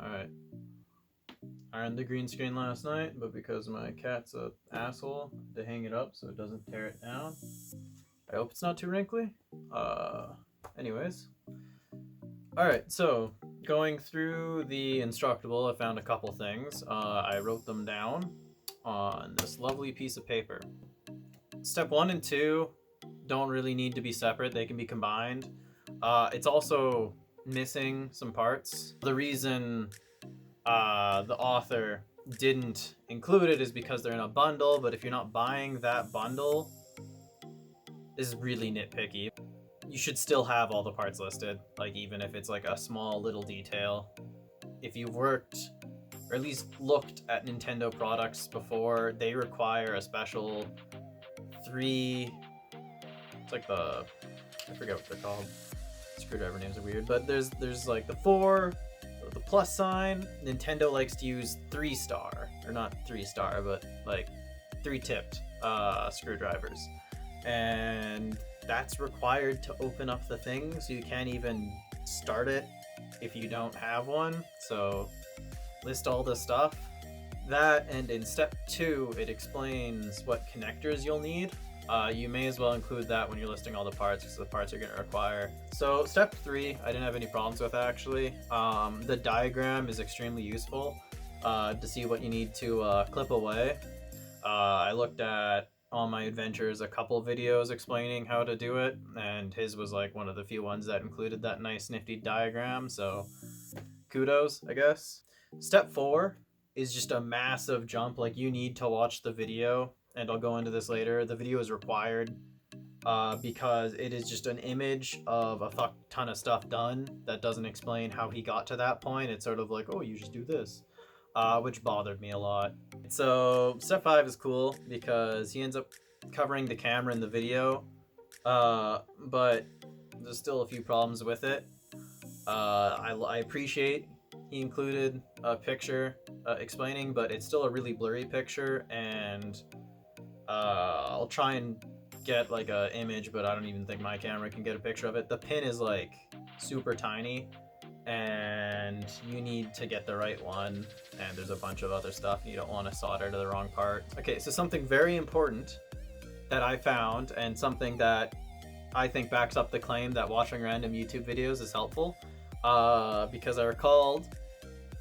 Alright. I ironed the green screen last night, but because my cat's a asshole, to hang it up so it doesn't tear it down. I hope it's not too wrinkly. Anyways. Alright, so going through the Instructable, I found a couple things. I wrote them down on this lovely piece of paper. Step 1 and 2 don't really need to be separate, they can be combined. It's also missing some parts. The reason the author didn't include it is because they're in a bundle, but if you're not buying that bundle, this is really nitpicky. You should still have all the parts listed, like even if it's like a small little detail. If you've worked or at least looked at Nintendo products before, they require a special 3, it's like the, I forget what they're called, screwdriver names are weird, but there's like the 4, the plus sign. Nintendo likes to use 3-star, or not 3-star, but like 3-tipped screwdrivers, and that's required to open up the thing, so you can't even start it if you don't have one. So list all the stuff. That, and in step 2 it explains what connectors you'll need. You may as well include that when you're listing all the parts, because the parts are going to require. So step 3, I didn't have any problems with actually. The diagram is extremely useful to see what you need to clip away. I looked at On My Adventures a couple videos explaining how to do it, and his was like one of the few ones that included that nice nifty diagram, so kudos, I guess. Step 4 is just a massive jump. Like, you need to watch the video, and I'll go into this later. The video is required because it is just an image of a fuck ton of stuff done that doesn't explain how he got to that point. It's sort of like, oh, you just do this, which bothered me a lot. So step 5 is cool because he ends up covering the camera in the video, but there's still a few problems with it. I appreciate he included a picture explaining, but it's still a really blurry picture, and I'll try and get like a image, but I don't even think my camera can get a picture of it. The pin is like super tiny, and you need to get the right one, and there's a bunch of other stuff. You don't want to solder to the wrong part. Okay, so something very important that I found, and something that I think backs up the claim that watching random YouTube videos is helpful, because I recalled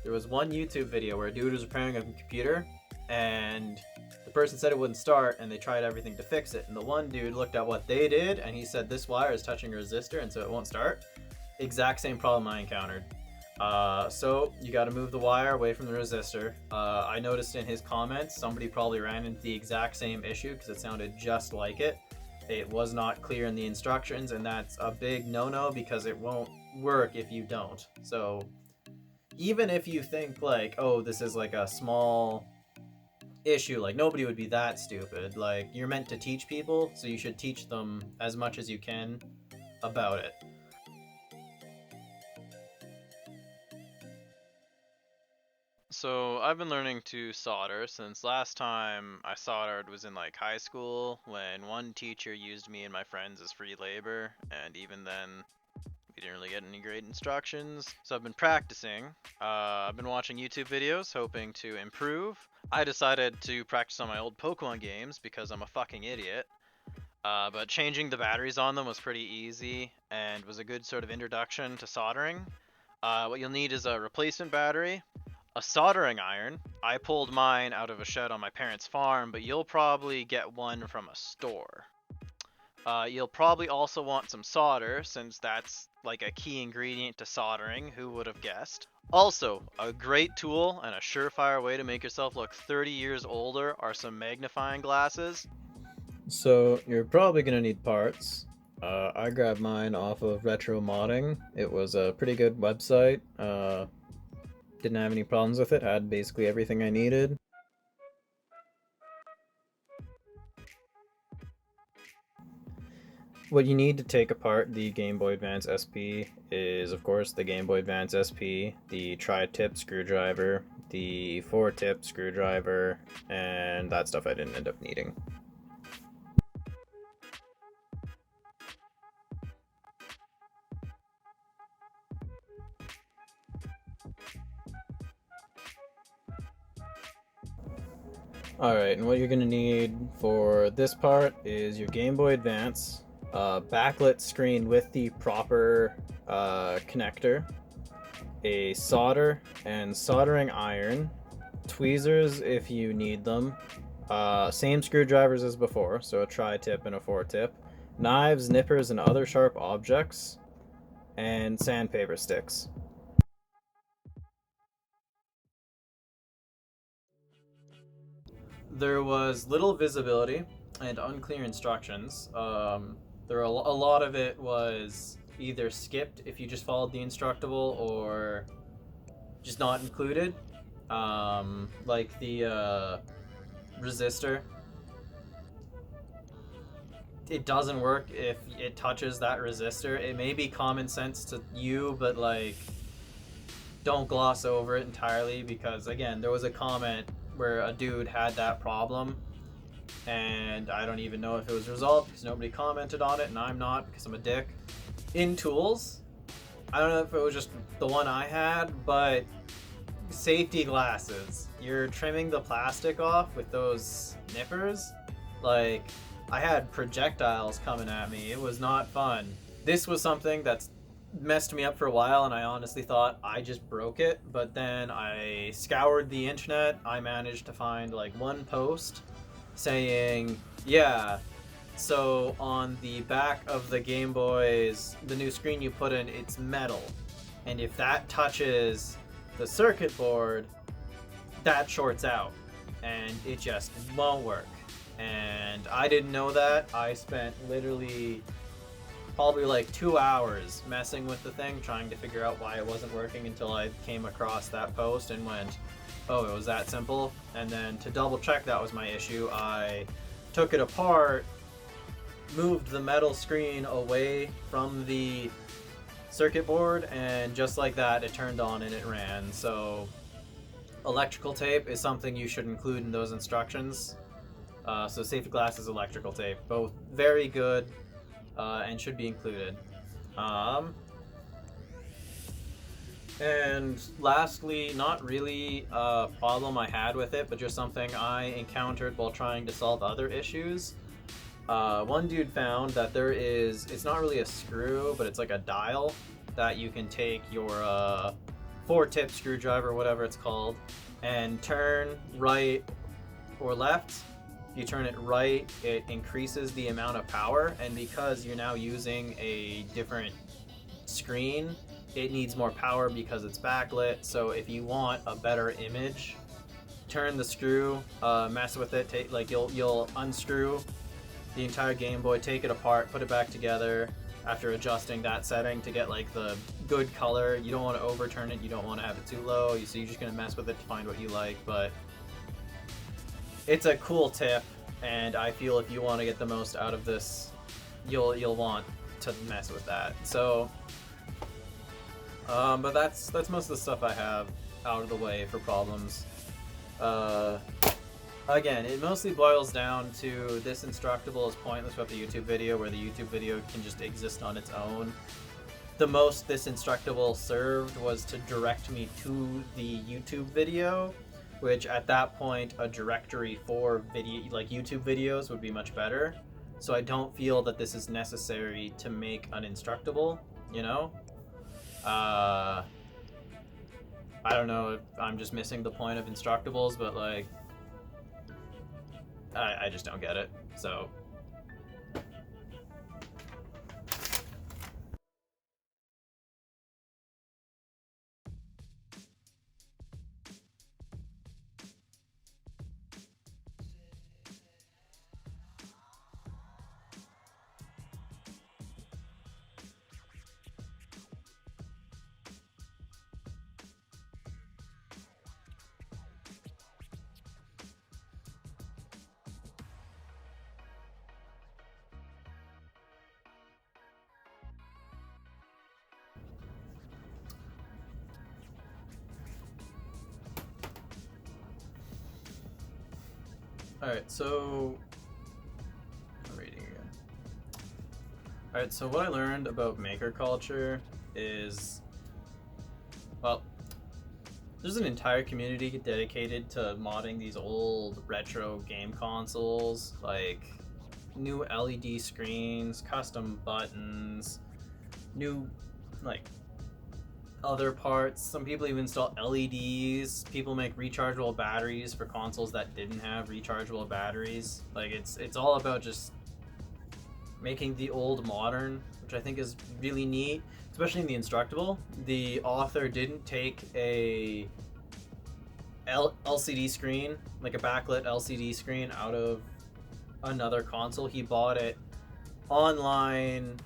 there was one YouTube video where a dude was repairing a computer, and the person said it wouldn't start, and they tried everything to fix it, and the one dude looked at what they did, and he said this wire is touching a resistor, and so it won't start. Exact same problem I encountered. So you got to move the wire away from the resistor. I noticed in his comments somebody probably ran into the exact same issue because it sounded just like it. It was not clear in the instructions, and that's a big no-no because it won't work if you don't. So even if you think like, oh, this is like a small issue, like nobody would be that stupid. Like, you're meant to teach people, so you should teach them as much as you can about it. So I've been learning to solder since last time I soldered was in like high school, when one teacher used me and my friends as free labor, and even then we didn't really get any great instructions. So I've been practicing. I've been watching YouTube videos hoping to improve. I decided to practice on my old Pokemon games because I'm a fucking idiot. But changing the batteries on them was pretty easy and was a good sort of introduction to soldering. What you'll need is a replacement battery, a soldering iron. I pulled mine out of a shed on my parents' farm, but you'll probably get one from a store. You'll probably also want some solder, since that's like a key ingredient to soldering, who would have guessed. Also, a great tool and a surefire way to make yourself look 30 years older are some magnifying glasses. So you're probably gonna need parts. I grabbed mine off of Retro Modding. It was a pretty good website. Didn't have any problems with it. Had basically everything I needed. What you need to take apart the Game Boy Advance SP is, of course, the Game Boy Advance SP, the tri-tip screwdriver, the 4-tip screwdriver, and that stuff I didn't end up needing. Alright, and what you're going to need for this part is your Game Boy Advance, backlit screen with the proper connector, a solder and soldering iron, tweezers if you need them, same screwdrivers as before, so a tri-tip and a 4-tip, knives, nippers, and other sharp objects, and sandpaper sticks. There was little visibility and unclear instructions. There were a lot of it was either skipped if you just followed the Instructable or just not included. Like the resistor, it doesn't work if it touches that resistor. It may be common sense to you, but like, don't gloss over it entirely, because again, there was a comment where a dude had that problem, and I don't even know if it was resolved because nobody commented on it, and I'm not because I'm a dick. In tools, I don't know if it was just the one I had, but safety glasses. You're trimming the plastic off with those nippers. Like, I had projectiles coming at me. It was not fun. This was something that's messed me up for a while, and I honestly thought I just broke it. But then I scoured the internet. I managed to find like one post saying, yeah, so on the back of the Game Boys, the new screen you put in, it's metal. And if that touches the circuit board, that shorts out. And it just won't work. And I didn't know that. I spent literally probably like 2 hours messing with the thing, trying to figure out why it wasn't working, until I came across that post and went, oh, it was that simple. And then to double check that was my issue, I took it apart, moved the metal screen away from the circuit board, and just like that, it turned on and it ran. So electrical tape is something you should include in those instructions. So safety glasses, electrical tape, both very good and should be included. And lastly, not really a problem I had with it, but just something I encountered while trying to solve other issues. One dude found that it's not really a screw, but it's like a dial that you can take your 4-tip screwdriver, whatever it's called, and turn right or left. If you turn it right, it increases the amount of power, and because you're now using a different screen, it needs more power because it's backlit. So if you want a better image, turn the screw, mess with it, you'll unscrew the entire Game Boy, take it apart, put it back together after adjusting that setting to get like the good color. You don't want to overturn it, you don't want to have it too low, so you're just going to mess with it to find what you like. But it's a cool tip, and I feel if you want to get the most out of this, you'll want to mess with that. So but that's most of the stuff I have out of the way for problems. Again, it mostly boils down to this Instructable is pointless without the YouTube video, where the YouTube video can just exist on its own. The most this Instructable served was to direct me to the YouTube video, which at that point a directory for video, like YouTube videos, would be much better. So I don't feel that this is necessary to make an Instructable, you know? I don't know if I'm just missing the point of Instructables, but like, I just don't get it. So alright, so I'm reading again. Alright, so what I learned about maker culture is, well, there's an entire community dedicated to modding these old retro game consoles, like new LED screens, custom buttons, new like other parts. Some people even install LEDs. People make rechargeable batteries for consoles that didn't have rechargeable batteries. Like it's all about just making the old modern, which I think is really neat, especially in the Instructable. The author didn't take a LCD screen, like a backlit LCD screen, out of another console. He bought it online,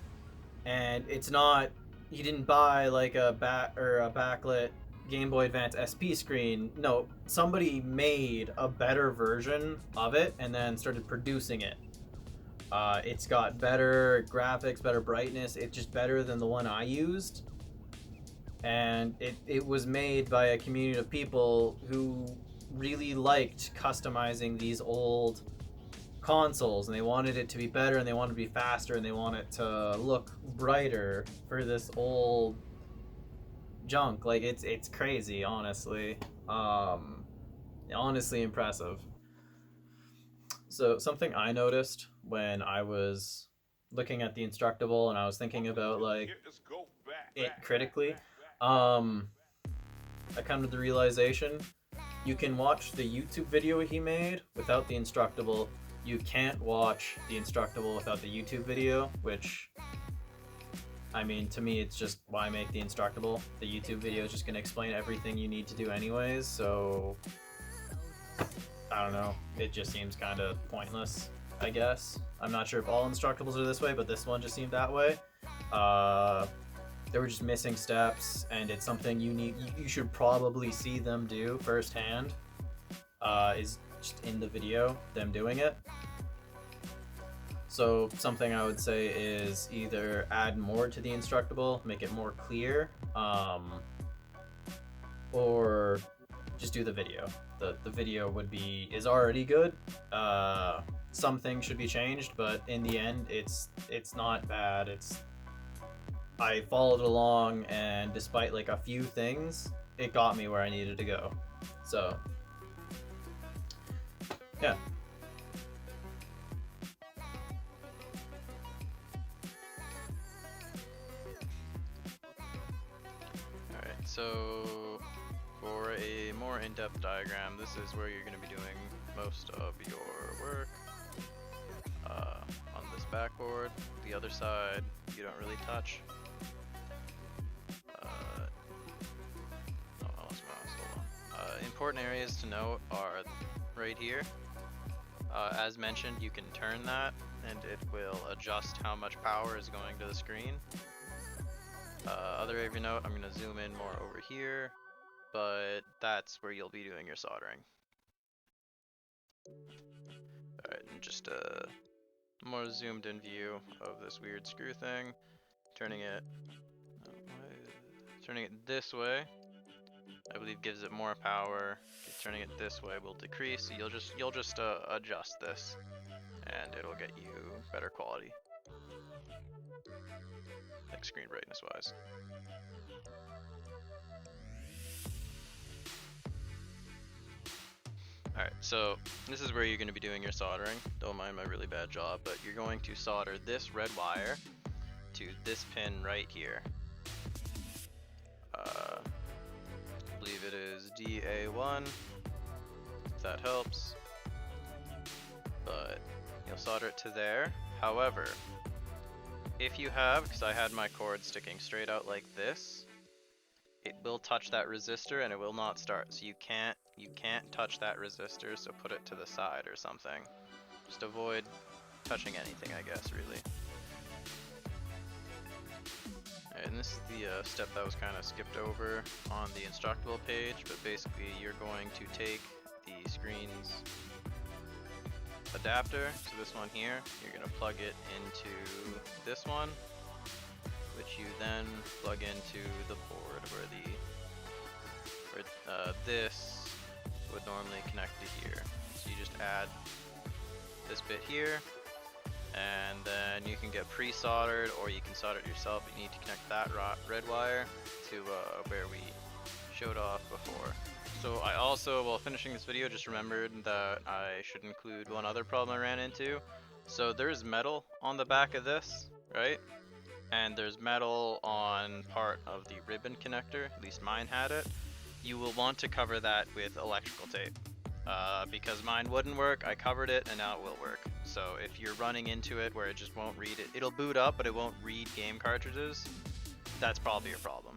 and it's not. He didn't buy like a backlit Game Boy Advance SP screen. No, somebody made a better version of it and then started producing it. It's got better graphics, better brightness. It's just better than the one I used. And it was made by a community of people who really liked customizing these old consoles, and they wanted it to be better, and they wanted it to be faster, and they want it to look brighter for this old junk. Like it's crazy, honestly. Honestly impressive. So something I noticed when I was looking at the Instructable and I was thinking about like it critically, um, I come to the realization you can watch the YouTube video he made without the Instructable. You can't watch the Instructable without the YouTube video, which, I mean, to me, it's just why make the Instructable. The YouTube video is just going to explain everything you need to do anyways, so I don't know. It just seems kind of pointless, I guess. I'm not sure if all Instructables are this way, but this one just seemed that way. They were just missing steps, and it's something you should probably see them do firsthand. Is just in the video, them doing it. So something I would say is either add more to the Instructable, make it more clear, or just do the video. The video is already good. Some things should be changed, but in the end, it's not bad. I followed along, and despite like a few things, it got me where I needed to go. So yeah. Alright, so for a more in-depth diagram, this is where you're going to be doing most of your work. On this backboard, the other side you don't really touch. Oh, I lost my mouse, hold on. Important areas to note are right here. As mentioned, you can turn that and it will adjust how much power is going to the screen. Other area note, I'm going to zoom in more over here, but that's where you'll be doing your soldering. Alright, and just a more zoomed in view of this weird screw thing. Turning it this way, I believe, gives it more power. Turning it this way will decrease. So you'll just adjust this, and it'll get you better quality, like screen brightness wise. Alright, so this is where you're going to be doing your soldering. Don't mind my really bad job, but you're going to solder this red wire to this pin right here. I believe it is DA1, if that helps. But you'll solder it to there. However, if you have, because I had my cord sticking straight out like this, it will touch that resistor and it will not start. So you can't touch that resistor, so put it to the side or something. Just avoid touching anything, I guess, really. And this is the step that was kind of skipped over on the Instructable page, but basically you're going to take the screen's adapter, so this one here, you're going to plug it into this one, which you then plug into the board where this would normally connect to here. So you just add this bit here, and then you can get pre-soldered or you can solder it yourself. You need to connect that red wire to where we showed off before. So I also, while finishing this video, just remembered that I should include one other problem I ran into. So there's metal on the back of this, right? And there's metal on part of the ribbon connector, at least mine had it. You will want to cover that with electrical tape. Because mine wouldn't work, I covered it and now it will work. So if you're running into it where it just won't read it, it'll boot up but it won't read game cartridges, that's probably your problem.